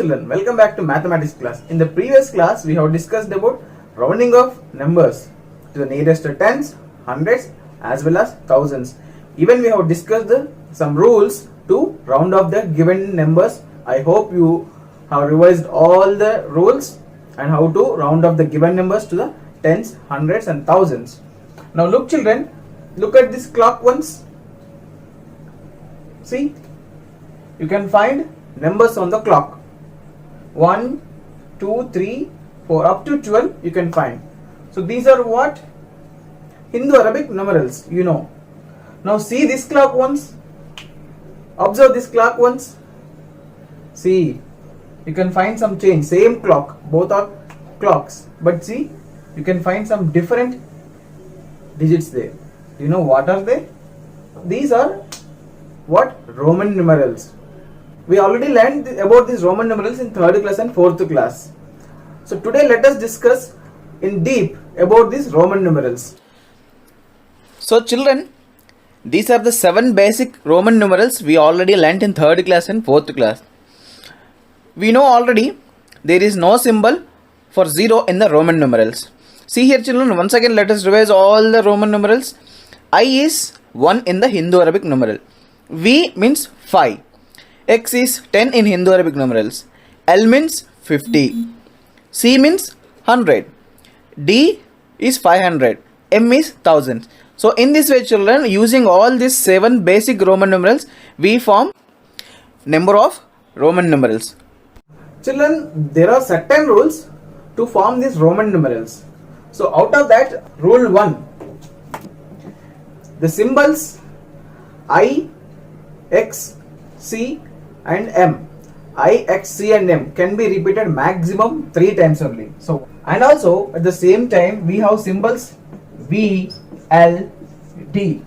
children, welcome back to mathematics class. In the previous class, we have discussed about rounding of numbers to the nearest tens, hundreds as well as thousands. Even we have discussed some rules to round off the given numbers. I hope you have revised all the rules and how to round off the given numbers to the tens, hundreds and thousands. Now look children, look at this clock once. See, you can find numbers on the clock. 1, 2, 3, 4 up to 12 you can find. So these are what? Hindu-Arabic numerals, you know. Now see this clock once. Observe this clock once. See, you can find some change. Same clock, both are clocks. But see, you can find some different digits there. Do you know what are they? These are what? Roman numerals. We already learned about these Roman numerals in 3rd class and 4th class. So today let us discuss in deep about these Roman numerals. So children, these are the 7 basic Roman numerals we already learnt in 3rd class and 4th class. We know already there is no symbol for 0 in the Roman numerals. See here children, once again let us revise all the Roman numerals. I is 1 in the Hindu-Arabic numeral. V means 5. X is 10 in Hindu-Arabic numerals. L means 50. C means 100. D is 500. M is 1000. So in this way children, using all these 7 basic Roman numerals, we form number of Roman numerals. Children, there are certain rules to form these Roman numerals. So out of that, rule 1, the symbols I, X, C and M. I, X, C and M can be repeated maximum 3 times only. So, and also at the same time we have symbols V, L, D.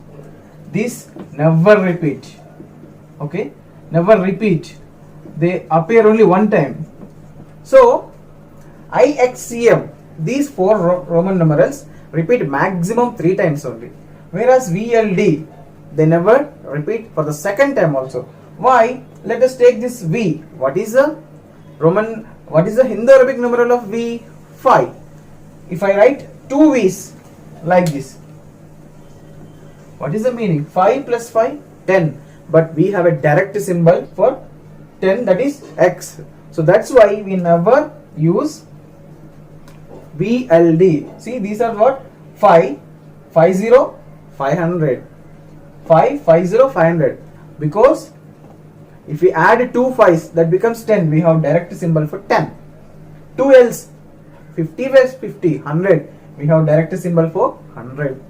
These never repeat. Okay, never repeat. They appear only one time. So I, X, C, M, these 4 Roman numerals repeat maximum 3 times only. Whereas V, L, D, they never repeat for the second time also. Why? Let us take this V. What is the Hindu-Arabic numeral of V? 5. If I write 2 V's like this, what is the meaning? 5 plus 5, 10. But we have a direct symbol for 10, that is X. So that's why we never use VLD. See, these are what? 5, 50, 500. 5, 50, 500. Because if we add 2 5's, that becomes 10. We have direct symbol for 10. 2 L's, 50 plus 50, 100. We have direct symbol for 100.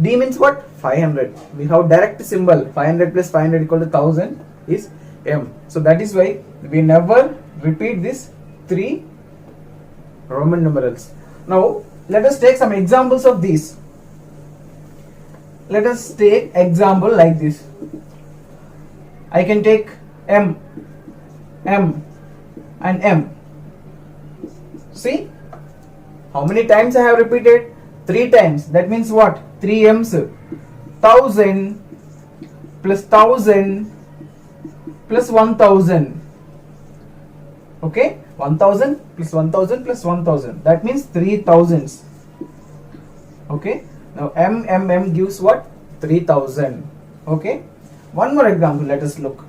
D means what? 500. We have direct symbol. 500 plus 500 equal to 1000 is M. So that is why we never repeat these 3 Roman numerals. Now let us take some examples of these. Let us take example like this. I can take M, M and M. See how many times I have repeated? 3 times. That means what? 3 M's. 1000 plus 1000 plus 1000. Okay, 1000 plus 1000 plus 1000. That means 3000s. Okay. Now M gives what? 3000. Okay. One more example, let us look.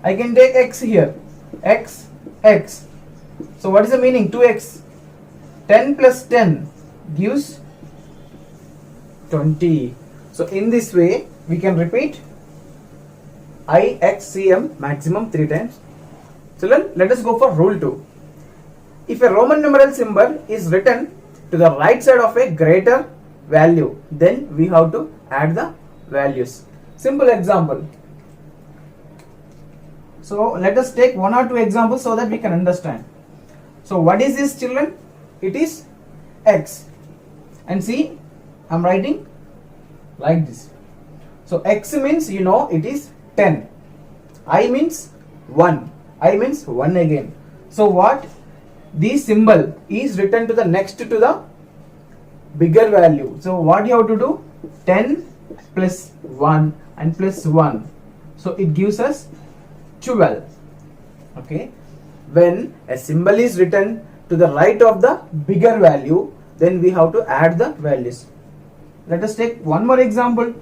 I can take X here. X, X. So what is the meaning? 2X. 10 plus 10 gives 20. So in this way, we can repeat I, X, C, M maximum 3 times. Children, let us go for rule 2. If a Roman numeral symbol is written to the right side of a greater value, then we have to add the values. Simple example. So let us take 1 or 2 examples so that we can understand. So what is this children? It is X. And see, I am writing like this. So X means you know it is 10. I means 1. I means 1 again. So what? This symbol is written to the next to the bigger value. So what you have to do? 10 plus 1 and plus 1. So it gives us 12. Okay, when a symbol is written to the right of the bigger value, then we have to add the values. Let us take one more example.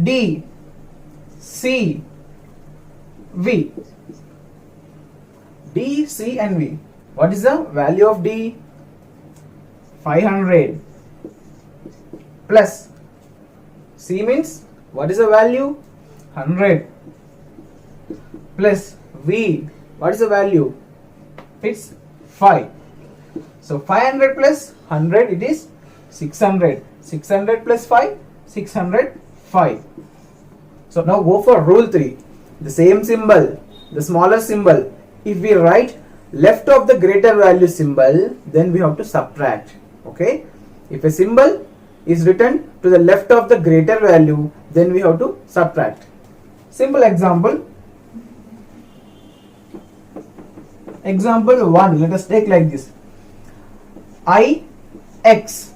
D, C, V. D, C and V. What is the value of D? 500 plus C means what is the value? 100 plus V. What is the value? It's 5. So 500 plus 100, it is 600. 600 plus 5, 605. So now go for rule 3. The same symbol, the smaller symbol, if we write left of the greater value symbol, then we have to subtract. Okay, if a symbol is written to the left of the greater value, then we have to subtract. Simple example. Example 1, let us take like this. I, X.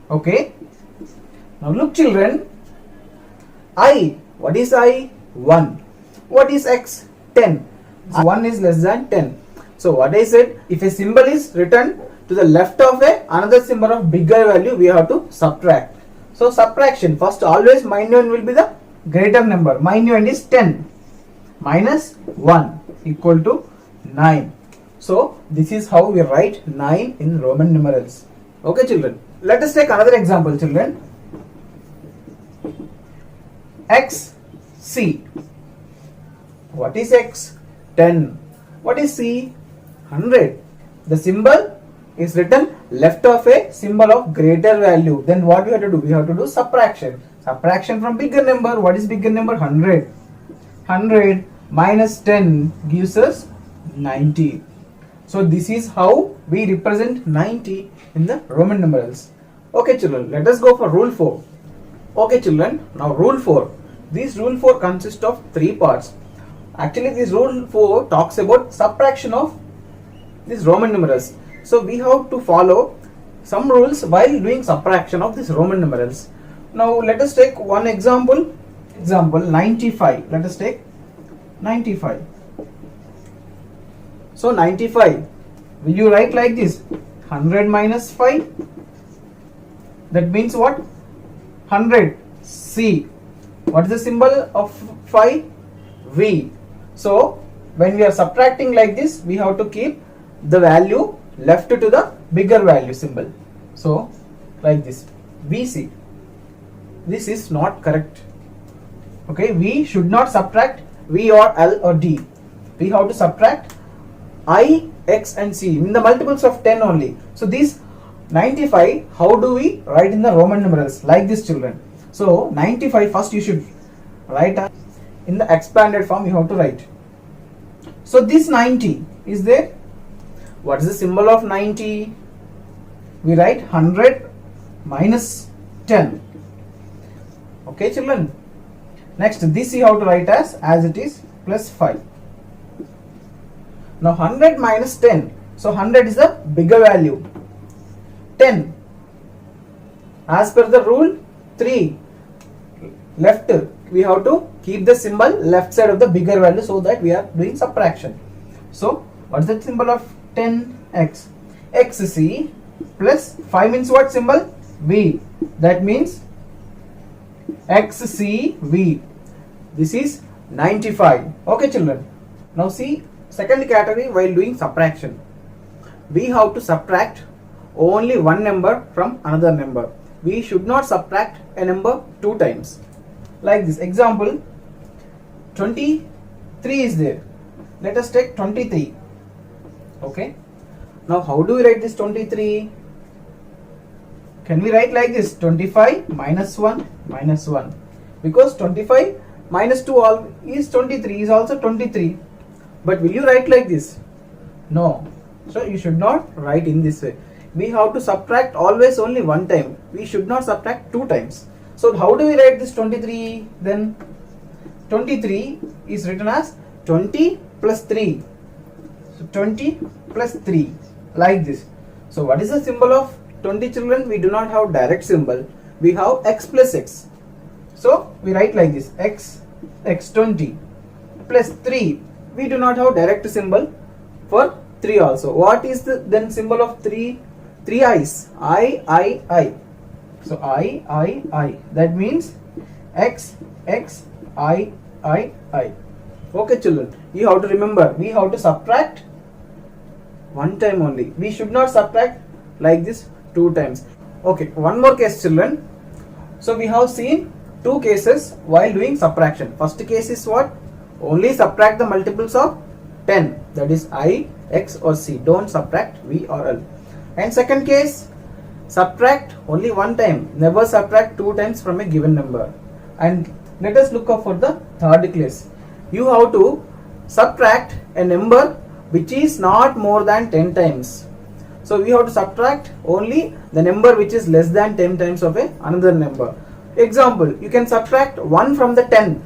Okay, now look children, I, what is I? 1. What is X? 10. So 1 is less than 10. So what I said, if a symbol is written to the left of another symbol of bigger value, we have to subtract. So subtraction, first always minuend will be the greater number. Minuend is 10 minus 1 equal to 9. So this is how we write 9 in Roman numerals. Okay children, let us take another example children. X, C. What is X? 10. What is C? 100. The symbol is written left of a symbol of greater value. Then what we have to do? We have to do subtraction. Subtraction from bigger number. What is bigger number? 100. 100 minus 10 gives us 90. So this is how we represent 90 in the Roman numerals. Okay children, let us go for rule 4. Okay children, now rule 4. This rule 4 consists of 3 parts. Actually this rule 4 talks about subtraction of these Roman numerals. So we have to follow some rules while doing subtraction of these Roman numerals. Now let us take one example. Example 95. Let us take 95. So 95. Will you write like this? 100 minus 5. That means what? 100. C. What is the symbol of 5? V. So when we are subtracting like this, we have to keep the value left to the bigger value symbol. So like this, VC. This is not correct. Okay, we should not subtract V or L or D. We have to subtract I, X and C in the multiples of 10 only. So these 95, how do we write in the Roman numerals? Like this children. So 95, first you should write in the expanded form, you have to write. So this 90 is there. What is the symbol of 90? We write 100 minus 10. Okay children. Next this you have to write as it is plus 5. Now 100 minus 10. So 100 is the bigger value. 10. As per the rule 3. Left, we have to keep the symbol left side of the bigger value so that we are doing subtraction. So what is the symbol of 10x? XC plus 5 means what symbol? V. That means XCV. This is 95. Okay children. Now see second category while doing subtraction. We have to subtract only one number from another number. We should not subtract a number 2 times. Like this example 23 is there. Let us take 23. Okay. Now how do we write this 23? Can we write like this? 25 minus 1 minus 1. Because 25 minus 2 is 23 is also 23. But will you write like this? No. So you should not write in this way. We have to subtract always only one time. We should not subtract 2 times. So how do we write this 23 then? 23 is written as 20 plus 3. So 20 plus 3 like this. So what is the symbol of 20 children? We do not have direct symbol. We have x plus x. So we write like this, x 20. plus 3. We do not have direct symbol for 3 also. What is the then symbol of 3? 3 i's. I. So I. That means X, I. Okay children, you have to remember, we have to subtract one time only. We should not subtract like this 2 times. Okay, one more case children. So we have seen 2 cases while doing subtraction. First case is what? Only subtract the multiples of 10. That is I, X or C. Don't subtract V or L. And second case, subtract only one time. Never subtract 2 times from a given number. And let us look up for the third case. You have to subtract a number which is not more than 10 times. So we have to subtract only the number which is less than 10 times of another number. Example, you can subtract 1 from the 10,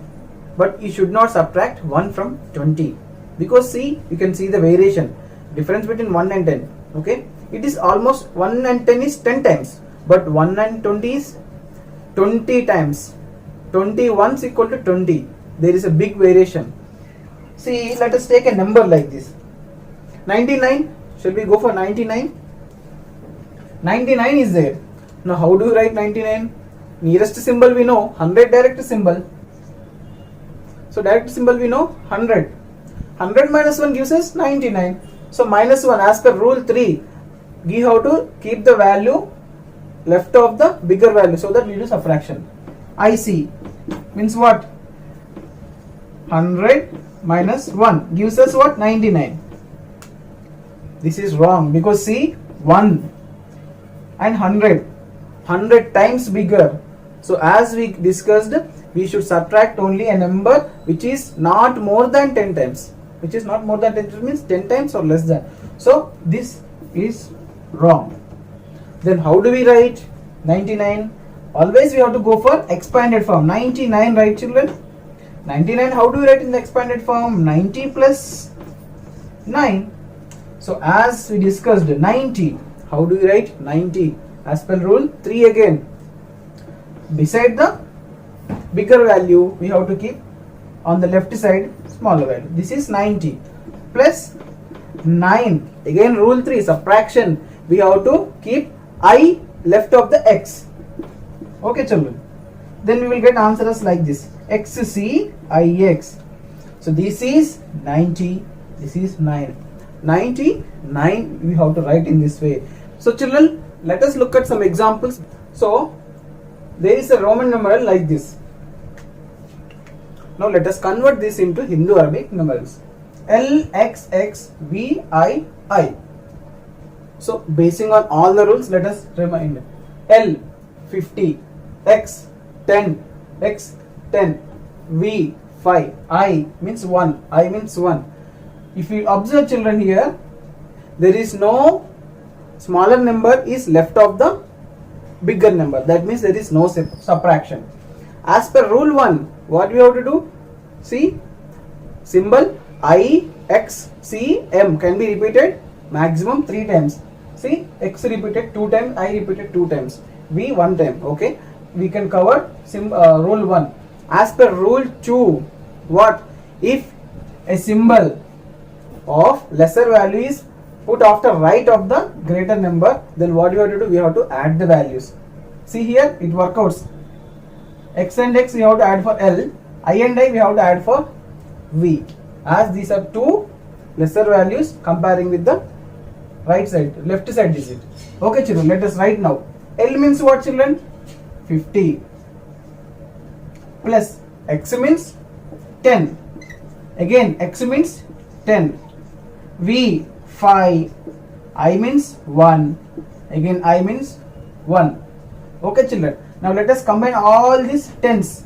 but you should not subtract 1 from 20. Because see, you can see the variation, difference between 1 and 10. Okay, it is almost 1 and 10 is 10 times, but 1 and 20 is 20 times. 21 is equal to 20. There is a big variation. See, let us take a number like this. 99. Shall we go for 99? 99 is there. Now how do you write 99? Nearest symbol we know, 100 direct symbol. So direct symbol we know 100. 100 minus 1 gives us 99. So minus 1 as per rule 3. We have to keep the value left of the bigger value so that we do subtraction. IC means what? 100 minus 1 gives us what? 99. This is wrong because see, 1 and 100 times bigger. So as we discussed, we should subtract only a number which is not more than 10 times. Which is not more than 10 times means 10 times or less than. So this is wrong. Then how do we write 99? Always we have to go for expanded form. 99, right children? 99, how do we write in the expanded form? 90 plus 9. So as we discussed 90, how do we write 90? As per rule 3 again. Beside the bigger value, we have to keep on the left side smaller value. This is 90 plus 9. Again rule 3, subtraction. We have to keep I left of the X. Okay children. Then we will get answers like this. XC IX. So this is 90. This is 9. 99 we have to write in this way. So children, let us look at some examples. So there is a Roman numeral like this. Now let us convert this into Hindu Arabic numerals. LXXVII. So basing on all the rules, let us remind. L 50, X 10, X 10, V 5, I means 1, I means 1. If you observe children here, there is no smaller number is left of the bigger number. That means there is no subtraction. As per rule 1, what we have to do? See, symbol I, X, C, M can be repeated maximum 3 times. See, X repeated 2 times, I repeated 2 times, V 1 time. Okay, we can cover rule 1. As per rule 2, what? If a symbol of lesser value is put after right of the greater number, then what you have to do? We have to add the values. See here, it works out. X and X we have to add for L, I and I we have to add for V, as these are 2 lesser values comparing with the right side, left side digit. Okay children, let us write now. L means what children? 50 plus X means 10. Again X means 10. V 5, I means 1. Again I means 1. Okay children. Now let us combine all these 10s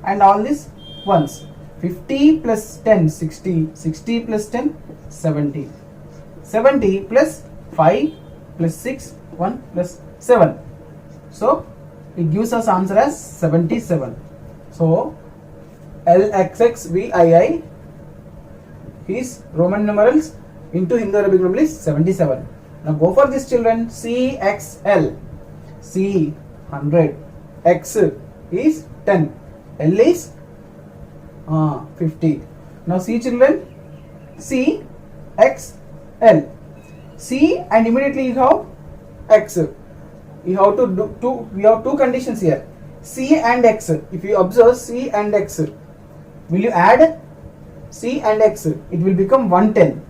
and all these 1s. 50 plus 10, 60. 60 plus 10, 70. 70 plus 5 plus 6, 1 plus 7. So it gives us answer as 77. So LXXVII is Roman numerals into Hindu Arabic numeral is 77. Now go for this children. CXL. C 100. X is 10. L is 50. Now see children, C, X, L. C and immediately you have X. You have to do we have two conditions here. C and X. If you observe C and X, will you add C and X? It will become 110.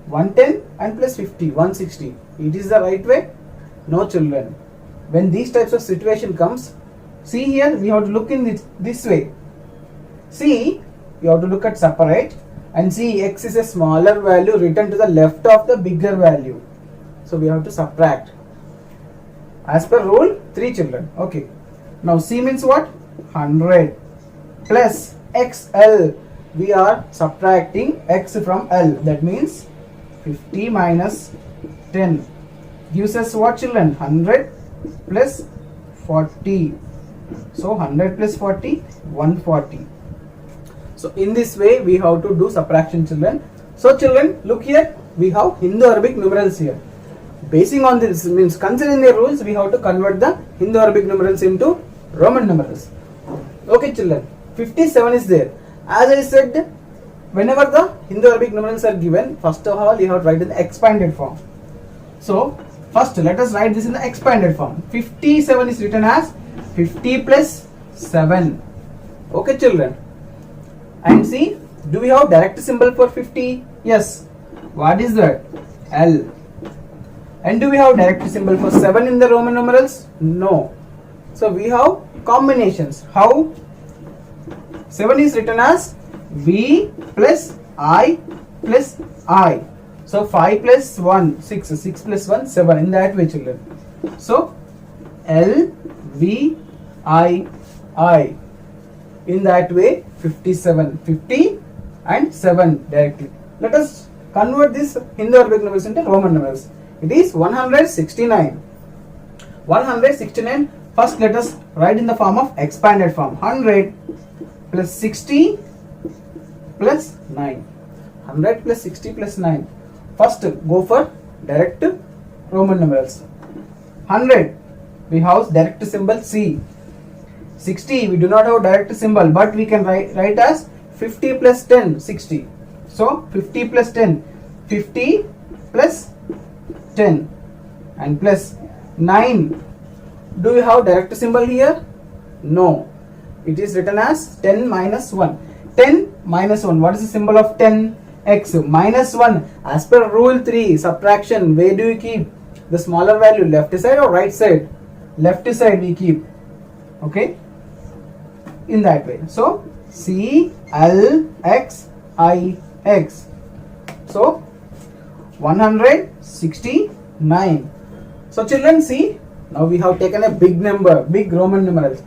110 and plus 50, 160. It is the right way? No children. When these types of situation comes, see here we have to look in this way. See, you have to look at separate, and see X is a smaller value written to the left of the bigger value. So we have to subtract. As per rule, 3 children. Okay. Now C means what? 100 plus XL. We are subtracting X from L. That means 50 minus 10 gives us what children? 100 plus 40. So 100 plus 40, 140. So in this way we have to do subtraction children. So children, look here, we have Hindu-Arabic numerals here. Basing on this means considering the rules, we have to convert the Hindu-Arabic numerals into Roman numerals. Okay children, 57 is there. As I said, whenever the Hindu-Arabic numerals are given, first of all you have to write in the expanded form. So first let us write this in the expanded form. 57 is written as 50 plus 7. Okay children. And see, do we have direct symbol for 50? Yes. What is that? L. And do we have direct symbol for 7 in the Roman numerals? No. So we have combinations. How? 7 is written as V plus I plus I. So 5 plus 1, 6. 6 plus 1, 7. In that way children. So L, V, I. In that way 57. 50 and 7 directly. Let us convert this Hindu-Arabic numerals into Roman numerals. It is 169. 169. First let us write in the form of expanded form. 100 plus 60 plus 9. 100 plus 60 plus 9. First go for direct Roman numerals. 100 we have direct symbol C. 60 we do not have direct symbol, but we can write as 50 plus 10, 60. So 50 plus 10, 50 plus 10 and plus 9. Do you have direct symbol here? No. It is written as 10 minus 1. 10 minus 1. What is the symbol of 10? X. Minus 1. As per rule 3, subtraction, where do you keep the smaller value? Left side or right side? Left side we keep. Okay. In that way. So C L X I X. So 169. So children, see, now we have taken a big number, big Roman numerals.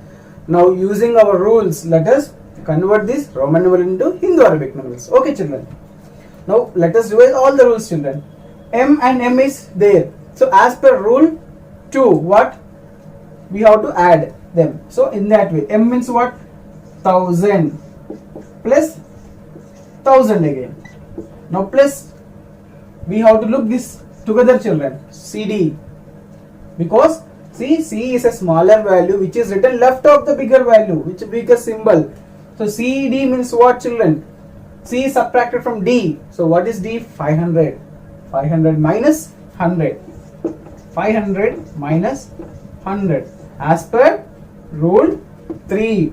Now using our rules, let us convert this Roman numeral into Hindu-Arabic numerals. Okay children. Now let us revise all the rules children. M and M is there. So as per rule 2, what? We have to add them. So in that way, M means what? 1000 plus 1000 again. Now plus, we have to look this together children. CD. Because see, C is a smaller value which is written left of the bigger value, which is bigger symbol. So CD means what children? C is subtracted from D. So what is D? 500. 500 minus 100. 500 minus 100. As per rule 3.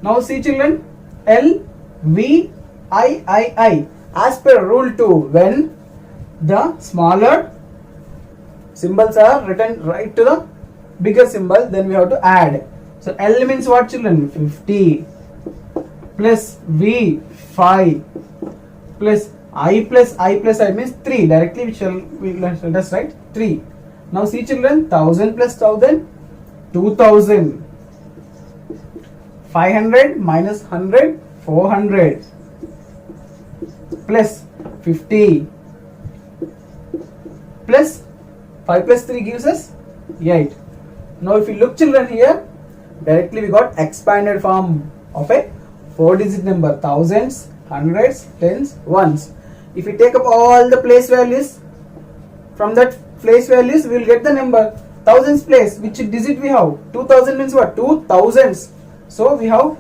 Now see children, L, V, I. As per rule 2, when the smaller symbols are written right to the bigger symbol, then we have to add. So L means what children? 50 plus V, 5 plus I means 3. Directly let us write 3. Now see children, 1000 plus 1000, 2000. 500 minus 100, 400 plus 50 plus 5 plus 3 gives us 8. Now if you look children here, directly we got expanded form of a 4-digit number, thousands, hundreds, tens, ones. If we take up all the place values, from that place values we will get the number. Thousands place, which digit we have? 2000 means what? 2 thousands. So we have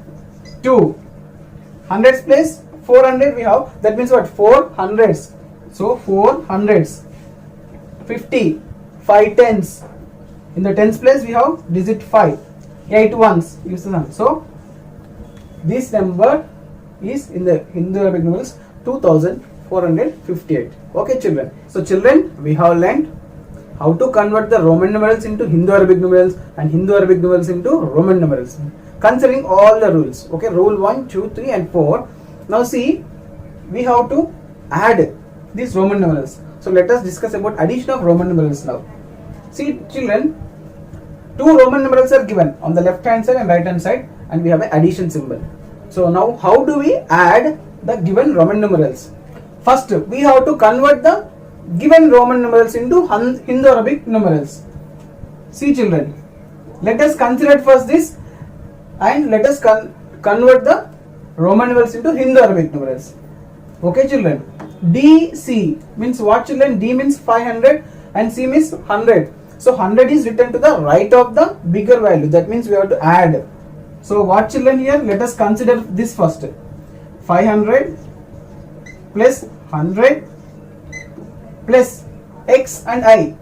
2. Hundreds place 400 we have, that means what? 4 hundreds. So 4 hundreds. 50, 5 tens. In the tens place we have digit 5. 8 ones. So this number is in the Hindu Arabic numerals 2458. Okay children. So children, we have learned how to convert the Roman numerals into Hindu Arabic numerals and Hindu Arabic numerals into Roman numerals, considering all the rules. Okay, rule 1, 2, 3 and 4. Now see, we have to add these Roman numerals. So let us discuss about addition of Roman numerals now. See children, two Roman numerals are given on the left hand side and right hand side, and we have an addition symbol. So now how do we add the given Roman numerals? First, we have to convert the given Roman numerals into Hindu Arabic numerals. See children, let us consider first this and let us convert the Roman numerals into Hindu Arabic numerals. Okay children, DC means what children? D means 500 and C means 100. So 100 is written to the right of the bigger value. That means we have to add. So what children here? Let us consider this first. 500 plus 100 plus X and I.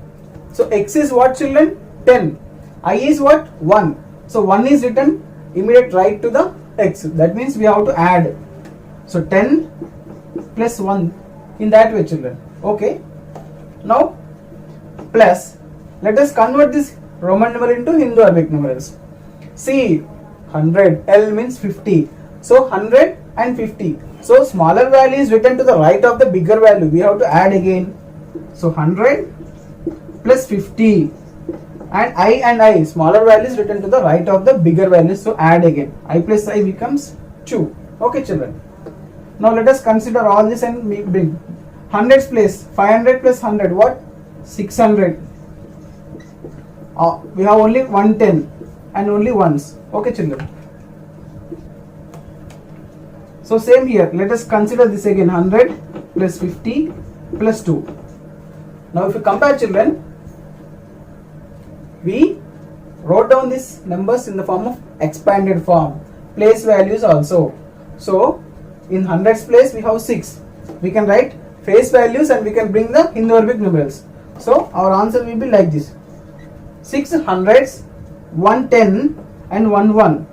So X is what children? 10. I is what? 1. So 1 is written immediate right to the X. That means we have to add. So 10 plus 1 in that way children. Okay. Now plus, let us convert this Roman numeral into Hindu Arabic numerals. See, 100, L means 50. So 100 and 50. So smaller value is written to the right of the bigger value. We have to add again. So 100 plus 50. And I, smaller value is written to the right of the bigger value. So add again. I plus I becomes 2. Okay children. Now let us consider all this and bring 100's place. 500 plus 100, what? 600. We have only 110 and only ones. Okay children. So same here, let us consider this again. 100 plus 50 plus 2. Now if you compare children, we wrote down these numbers in the form of expanded form, place values also. So in 100's place we have 6. We can write face values and we can bring the Hindu Arabic numerals. So our answer will be like this: 6 hundreds, 110 and 1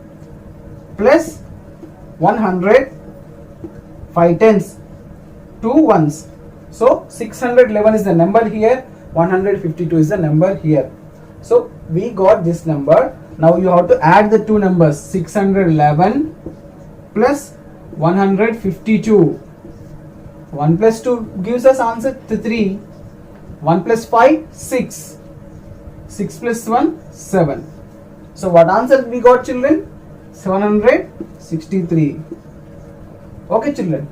plus 100, 5 tens, 2 ones. So 611 is the number here, 152 is the number here. So we got this number. Now you have to add the two numbers, 611 plus 152. 1 plus 2 gives us answer 3. 1 plus 5, 6. 6 plus 1, 7. So what answer we got children? 763. Okay children.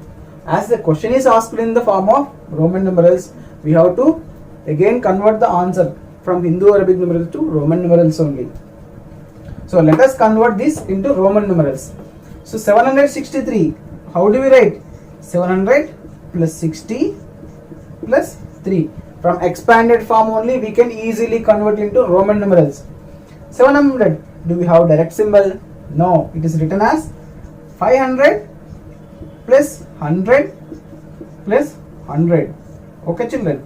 As the question is asked in the form of Roman numerals, we have to again convert the answer from Hindu Arabic numerals to Roman numerals only. So let us convert this into Roman numerals. So 763, how do we write? 700 plus 60 plus 3. From expanded form only we can easily convert into Roman numerals. 700, do we have direct symbol? No, it is written as 500 plus 100 plus 100. Okay children.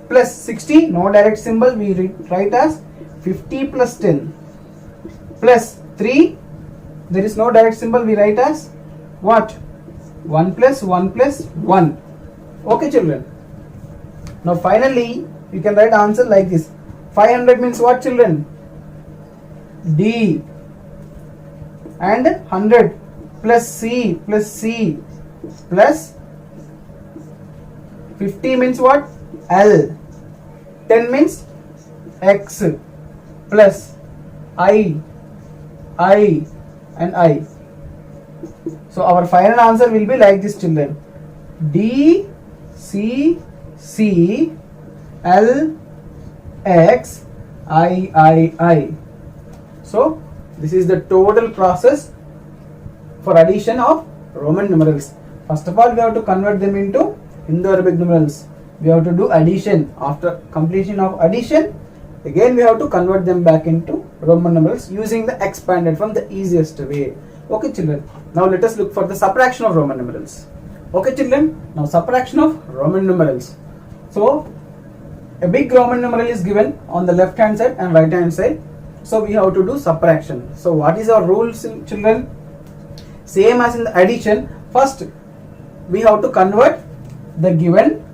Plus 60, no direct symbol, we write as 50 plus 10. Plus 3, there is no direct symbol, we write as what? 1 plus 1 plus 1. Okay children. Now finally you can write answer like this. 500 means what children? D. And 100 plus C plus 50 means what? L. 10 means X plus I and I. So our final answer will be like this children. D C C L X I. So this is the total process for addition of Roman numerals. First of all, we have to convert them into Hindu Arabic numerals. We have to do addition. After completion of addition, again we have to convert them back into Roman numerals using the expanded form, the easiest way. Okay children. Now let us look for the subtraction of Roman numerals. Okay children, now subtraction of Roman numerals. So a big Roman numeral is given on the left hand side and right hand side. So we have to do subtraction. So what is our rules, children? Same as in the addition. First we have to convert the given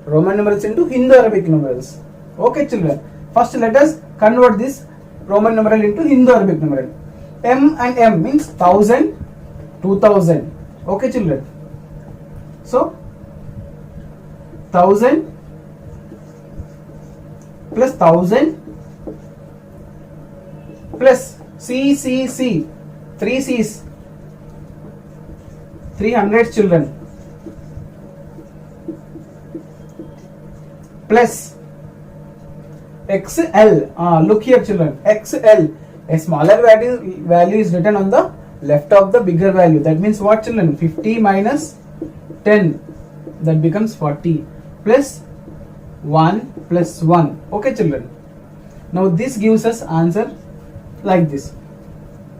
Roman numerals into Indo-Arabic numerals. Okay children, first let us convert this Roman numeral into Indo-Arabic numeral. M and M means 1000, 2000. Okay children, so 1000 plus 1000 plus C, 3 C's, 300 children, plus XL. Look here children, XL, a smaller value is written on the left of the bigger value. That means what children? 50 minus 10, that becomes 40, plus 1 plus 1. Okay children, now this gives us answer like this: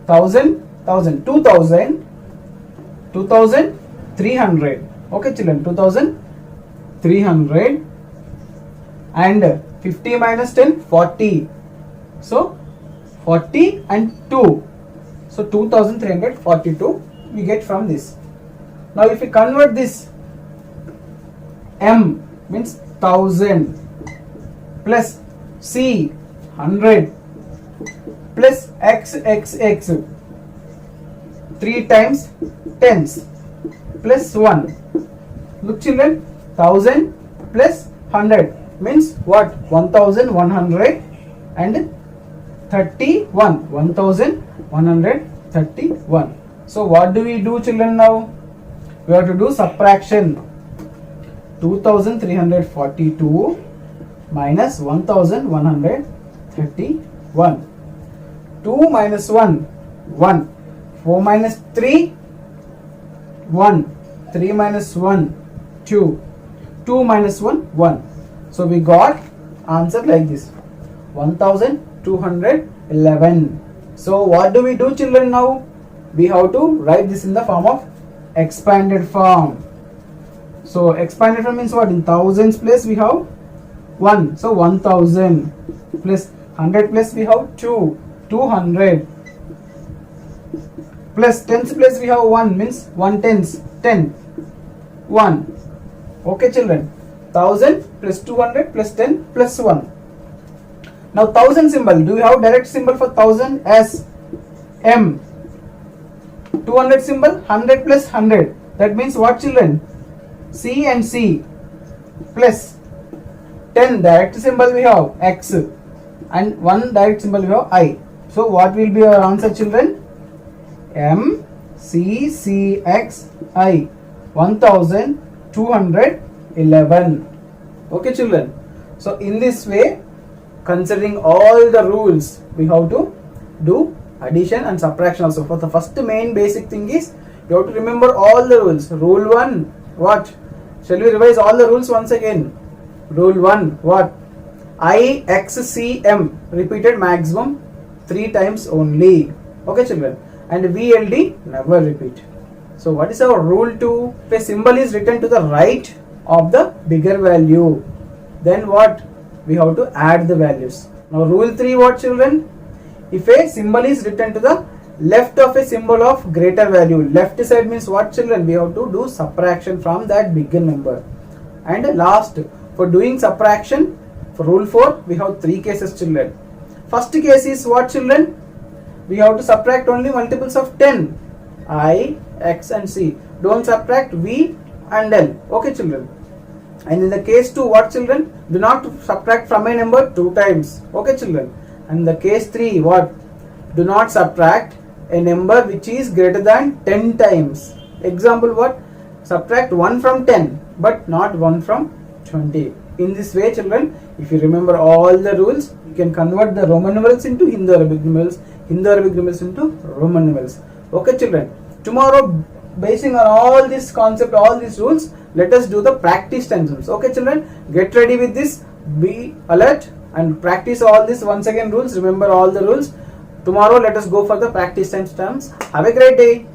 1000, 2000, 2300. Okay children, 2300, and 50 minus 10, 40. So 40 and 2, so 2342 we get from this. Now if we convert this, M means 1000 plus C 100 plus X 3 times tens plus 1. Look children, 1000 plus 100 means what? 1131. 1131. So what do we do children now? We have to do subtraction. 2342 minus 1131. 2 minus 1, 1. 4 minus 3, 1. 3 minus 1, 2. 2 minus 1, 1. So we got answer like this: 1211. So what do we do children now? We have to write this in the form of expanded form. So expanded form means what? In thousands place we have 1, so 1000, plus 100 place we have 2, 200, plus tens place we have 1, means 1 tens, 10, 1. Okay children, 1000 plus 200 plus 10 plus 1. Now 1000 symbol, do we have direct symbol for 1000 as M? 200 symbol, 100 plus 100, that means what children? C and C, plus 10 direct symbol we have X, and 1 direct symbol we have I. So what will be our answer children? M C C X I, 1211. Okay children, so in this way, considering all the rules, we have to do addition and subtraction also. For the first main basic thing is you have to remember all the rules. Rule 1, what? Shall we revise all the rules once again? Rule 1, what? I X C M repeated maximum 3 times only. Okay children, and VLD never repeat. So what is our rule 2? If a symbol is written to the right of the bigger value, then what? We have to add the values. Now rule 3, what children? If a symbol is written to the left of a symbol of greater value, left side means what children? We have to do subtraction from that bigger number. And last, for doing subtraction, for rule 4, we have 3 cases children. First case is what children? We have to subtract only multiples of 10, I, X and C. Don't subtract V and L. Okay children. And in the case 2, what children? Do not subtract from a number 2 times. Okay children. And the case 3, what? Do not subtract a number which is greater than 10 times. Example, what? Subtract 1 from 10 but not 1 from 20. In this way children, if you remember all the rules, you can convert the Roman numerals into Indo-Arabic numerals, Indo-Arabic numerals into Roman numerals. Okay children, tomorrow, basing on all this concept, all these rules, let us do the practice terms. Okay children, get ready with this, be alert and practice all this once again rules. Remember all the rules. Tomorrow let us go for the practice terms. Have a great day.